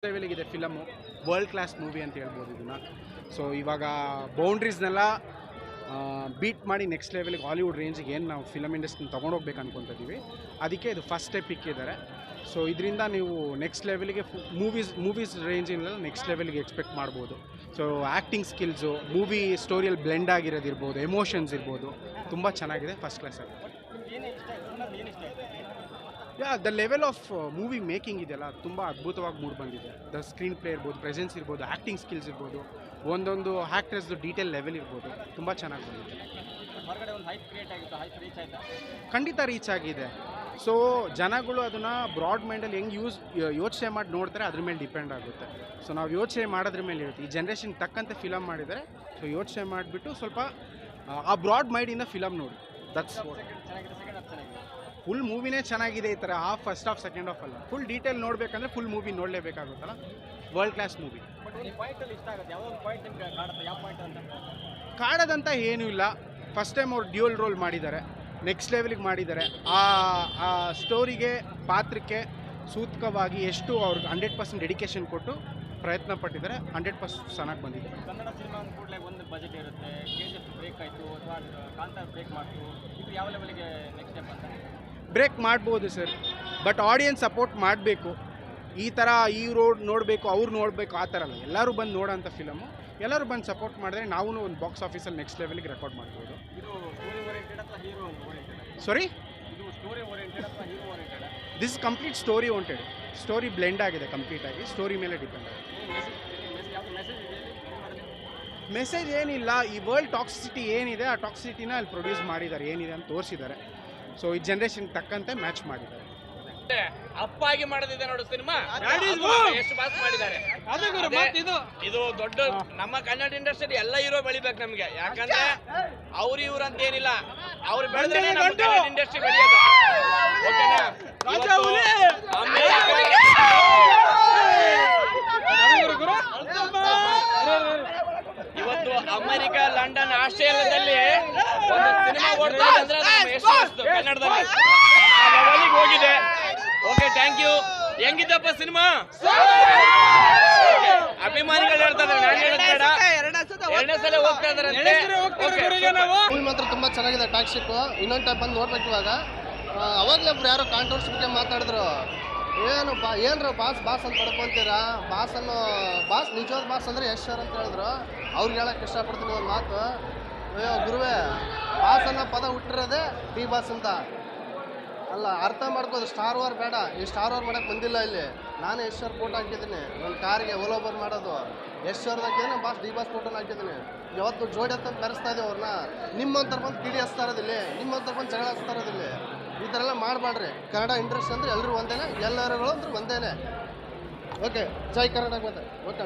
ಲೆವೆಲ್ಗಿದೆ film. World class movie ಅಂತ ಹೇಳ್ಬೋದು ಇದನ್ನು. ಸೊ ಇವಾಗ ಬೌಂಡ್ರೀಸ್ನೆಲ್ಲ ಬೀಟ್ ಮಾಡಿ ನೆಕ್ಸ್ಟ್ ಲೆವೆಲ್ಗೆ ಹಾಲಿವುಡ್ ರೇಂಜಿಗೆ ಏನು ನಾವು ಫಿಲಮ್ ಇಂಡಸ್ಟ್ರಿನ ತೊಗೊಂಡೋಗ್ಬೇಕು ಅನ್ಕೊತಿದ್ದೀವಿ. ಅದಕ್ಕೆ ಇದು ಫಸ್ಟ್ ಸ್ಟೆಪ್ ಇಕ್ಕಿದ್ದಾರೆ. ಸೊ ಇದರಿಂದ ನೀವು ನೆಕ್ಸ್ಟ್ ಲೆವೆಲ್ಗೆ ಮೂವೀಸ್ ರೇಂಜಿನೆಲ್ಲ ನೆಕ್ಸ್ಟ್ ಲೆವೆಲ್ಗೆ ಎಕ್ಸ್ಪೆಕ್ಟ್ ಮಾಡ್ಬೋದು. ಸೊ ಆ್ಯಕ್ಟಿಂಗ್ ಸ್ಕಿಲ್ಸು, ಮೂವಿ ಸ್ಟೋರಿಯಲ್ಲಿ ಬ್ಲೆಂಡ್ ಆಗಿರೋದಿರ್ಬೋದು, ಎಮೋಷನ್ಸ್ ಇರ್ಬೋದು, ತುಂಬ ಚೆನ್ನಾಗಿದೆ, ಫಸ್ಟ್ ಕ್ಲಾಸ್ ಆಗಿದೆ. The level of movie making ಇದೆಯಲ್ಲ ತುಂಬ ಅದ್ಭುತವಾಗಿ ಮೂಡ್ ಬಂದಿದೆ. ದ ಸ್ಕ್ರೀನ್ ಪ್ಲೇ ಇರ್ಬೋದು, ಪ್ರೆಸೆನ್ಸ್ ಇರ್ಬೋದು, ಆ್ಯಕ್ಟಿಂಗ್ ಸ್ಕಿಲ್ಸ್ ಇರ್ಬೋದು, ಒಂದೊಂದು ಆ್ಯಕ್ಟರ್ಸ್ದು ಡೀಟೇಲ್ ಲೆವೆಲ್ ಇರ್ಬೋದು, ತುಂಬ ಚೆನ್ನಾಗಿ ಬಂದಿದೆ. ಖಂಡಿತ ರೀಚ್ ಆಗಿದೆ. ಸೊ ಜನಗಳು ಅದನ್ನು ಬ್ರಾಡ್ ಮೈಂಡಲ್ಲಿ ಹೆಂಗೆ ಯೋಚನೆ ಮಾಡಿ ನೋಡ್ತಾರೆ ಅದ್ರ ಮೇಲೆ ಡಿಪೆಂಡ್ ಆಗುತ್ತೆ. ಸೊ ನಾವು ಯೋಚನೆ ಮಾಡೋದ್ರ ಮೇಲೆ ಇರುತ್ತೆ. ಈ ಜನ್ರೇಷನ್ಗೆ ತಕ್ಕಂತೆ ಫಿಲಮ್ ಮಾಡಿದರೆ ಸೊ ಯೋಚನೆ ಮಾಡಿಬಿಟ್ಟು ಸ್ವಲ್ಪ ಆ ಬ್ರಾಡ್ ಮೈಂಡಿಂದ ಫಿಲಮ್ ನೋಡಿ. ದಟ್ಸ್ ಫುಲ್ ಮೂವಿನೇ ಚೆನ್ನಾಗಿದೆ. ಈ ಥರ ಫಸ್ಟ್ ಹಾಫ್ ಸೆಕೆಂಡ್ ಹಾಫ್ ಅಲ್ಲ, ಫುಲ್ ಡೀಟೇಲ್ ನೋಡಬೇಕಂದ್ರೆ ಫುಲ್ ಮೂವಿ ನೋಡಲೇಬೇಕಾಗುತ್ತಲ್ಲ. World class movie. ಕಾಡೋದಂತ ಏನೂ ಇಲ್ಲ. ಫಸ್ಟ್ ಟೈಮ್ ಅವ್ರು ಡ್ಯೂಯಲ್ ರೋಲ್ ಮಾಡಿದ್ದಾರೆ, ನೆಕ್ಸ್ಟ್ ಲೆವೆಲಿಗೆ ಮಾಡಿದ್ದಾರೆ. ಆ ಸ್ಟೋರಿಗೆ, ಪಾತ್ರಕ್ಕೆ ಸೂಕ್ತವಾಗಿ ಎಷ್ಟು ಅವ್ರಿಗೆ 100% ಡೆಡಿಕೇಶನ್ ಕೊಟ್ಟು ಪ್ರಯತ್ನ ಪಟ್ಟಿದ್ದಾರೆ. 100% ಚೆನ್ನಾಗಿ ಬಂದಿದೆ. ಕನ್ನಡ ಸಿನಿಮಾ ಕೂಡಲೇ ಒಂದು ಬಜೆಟ್ ಇರುತ್ತೆ. KGF ಬ್ರೇಕ್ ಆಯಿತು ಅಥವಾ ಕಾಂತಾರ ಬ್ರೇಕ್ ಮಾಡ್ತು, ಇದು ಯಾವ ಲೆವೆಲ್ಗೆ ನೆಕ್ಸ್ಟ್ ಸ್ಟೆಪ್ ಅಂತ? ಬ್ರೇಕ್ ಮಾಡ್ಬೋದು ಸರ್, ಬಟ್ ಆಡಿಯನ್ಸ್ ಸಪೋರ್ಟ್ ಮಾಡಬೇಕು. ಈ ಥರ ಈ ರೋಡ್ ನೋಡಬೇಕು, ಅವ್ರು ನೋಡಬೇಕು ಆ ಥರ ಅಲ್ಲ. ಎಲ್ಲರೂ ಬಂದು ನೋಡೋಂಥ ಫಿಲಮು. ಎಲ್ಲರೂ ಬಂದು ಸಪೋರ್ಟ್ ಮಾಡಿದ್ರೆ ನಾವು ಒಂದು ಬಾಕ್ಸ್ ಆಫೀಸಲ್ಲಿ ನೆಕ್ಸ್ಟ್ ಲೆವೆಲ್ಗೆ ರೆಕಾರ್ಡ್ ಮಾಡ್ಬೋದು. ಇದು ಸ್ಟೋರಿ ಓರಿಯೆಂಟೆಡ್ ಅಥವಾ ಹೀರೋ ಓರಿಯೆಂಟೆಡ್? ಸಾರಿ, ಇದು ಸ್ಟೋರಿ ಓರಿಯೆಂಟೆಡ್ ಅಥವಾ hero oriented? This is complete story oriented. Story blend ಆಗಿದೆ ಕಂಪ್ಲೀಟಾಗಿ, ಸ್ಟೋರಿ ಮೇಲೆ ಡಿಪೆಂಡ್ ಆಗಿದೆ. ಮೆಸೇಜ್ ಏನಿಲ್ಲ. ಈ ವರ್ಲ್ಡ್ ಟಾಕ್ಸಿಸಿಟಿ ಏನಿದೆ ಆ ಟಾಕ್ಸಿಸಿಟಿನ ಅಲ್ಲಿ ಪ್ರೊಡ್ಯೂಸ್ ಮಾಡಿದ್ದಾರೆ, ಏನಿದೆ ಅಂತ ತೋರಿಸಿದ್ದಾರೆ. ಸೊ ಈ ಜನ್ರೇಷನ್ಗೆ ತಕ್ಕಂತೆ ಮ್ಯಾಚ್ ಮಾಡಿದ್ದಾರೆ. ಅಪ್ಪಾಗಿ ಮಾಡೋದಿದೆ ನೋಡು ಸಿನಿಮಾ, ಎಷ್ಟು ಪಾಸ್ ಮಾಡಿದ್ದಾರೆ. ಇದು ದೊಡ್ಡ ನಮ್ಮ ಕನ್ನಡ ಇಂಡಸ್ಟ್ರಿ ಎಲ್ಲ ಹೀರೋ ಬೆಳಿಬೇಕು ನಮ್ಗೆ. ಯಾಕಂದ್ರೆ ಅವ್ರು ಇವ್ರು ಅಂತ ಏನಿಲ್ಲ, ಅವ್ರು ಬೆಳೆದ್ರೆ ನಮ್ಮ ಕನ್ನಡ ಇಂಡಸ್ಟ್ರಿ ಬೆಳೆಯೋದು. ಓಕೆನಾ? ಇವತ್ತು ಅಮೆರಿಕ, ಲಂಡನ್, ಆಸ್ಟ್ರೇಲಿಯಾದಲ್ಲಿ ಒಂದು ಸಿನಿಮಾ ಓಡ್ತಾ ಅಂದ್ರೆ ಎಷ್ಟು ಕನ್ನಡದಲ್ಲಿ ಆ ಲೆವೆಲಿಗೆ ಹೋಗಿದೆ. Okay, thank you. ಹೆಂಗಿದ್ದಪ್ಪ ಸಿನಿಮಾ? ಅಭಿಮಾನಿಗಳು ಹೇಳ್ತಾರೆ, ನಾನು ಹೇಳಬೇಡ, ಎರಡನೇ ಸಲ ಹೋಗ್ತಾ ಇದಾರಂತೆ. ಮೂವಿ ಮಾತ್ರ ತುಂಬ ಚೆನ್ನಾಗಿದೆ. ಟಾಕ್ಸಿಕ್ ಇನ್ನೊಂದು ಟೈಪ್ ಬಂದು ನೋಡ್ಬೇಕು. ಇವಾಗ ಅವಾಗಲೇ ಒಬ್ರು ಯಾರೋ ಕಾಂಟ್ರವರ್ಸಿ ಬಗ್ಗೆ ಮಾತಾಡಿದ್ರು. ಏನ್ರ ಬಾಸ್ ಅಂತ ಪಡ್ಕೊಂತೀರಾ? ಬಾಸ್ ನಿಜವಾದ ಬಾಸ್ ಅಂದರೆ ಯಶ್ ಸರ್ ಅಂತ ಹೇಳಿದ್ರು. ಅವ್ರಿಗೆ ಹೇಳಕ್ಕೆ ಇಷ್ಟಪಡ್ತೀನಿ ಒಂದು ಮಾತು. ಅಯ್ಯೋ ಗುರುವೇ, ಬಾಸ್ ಅನ್ನೋ ಪದ ಹುಟ್ಟಿರೋದೇ ಡಿ ಬಾಸ್ ಅಂತ. ಅಲ್ಲ, ಅರ್ಥ ಮಾಡ್ಕೋದು. ಸ್ಟಾರ್ ವಾರ್ ಬೇಡ, ಈ ಸ್ಟಾರ್ ವಾರ್ ಮಾಡೋಕ್ಕೆ ಬಂದಿಲ್ಲ ಇಲ್ಲಿ. ನಾನೇ ಯಶ್ ಸರ್ ಫೋಟೋ ಹಾಕಿದ್ದೀನಿ ನನ್ನ ಕಾರಿಗೆ ಓಲೋಬರ್ ಮಾಡೋದು. ಯಶ್ ಅವ್ರದ್ದು ಹಾಕಿದ್ದೀನಿ, ಡಿ ಬಾಸ್ ಫೋಟೋನ ಹಾಕಿದ್ದೀನಿ. ಯಾವತ್ತು ಜೋಡಿ ಅಂತ ಮೆರೆಸ್ತಾ ಇದ್ದೀವಿ ಅವ್ರನ್ನ. ನಿಮ್ಮಂಥವ್ರು ಬಂದು ಕಿಡಿ ಹಚ್ತಾ ಇರೋದಿಲ್ಲ, ನಿಮ್ಮಂಥವ್ರು ಬಂದು ಜಗಳ ಹಚ್ತಾ ಇರೋದಿಲ್ಲ. ಈ ಥರ ಎಲ್ಲ ಮಾಡಬೇಡ್ರಿ. ಕನ್ನಡ ಇಂಡಸ್ಟ್ರಿ ಅಂದರೆ ಎಲ್ಲರೂ ಒಂದೇನೆ, ಎಲ್ಲರೂ ಅಂದ್ರೆ ಒಂದೇನೆ. ಓಕೆ, ಜೈ ಕರ್ನಾಟಕ. ಓಕೆ.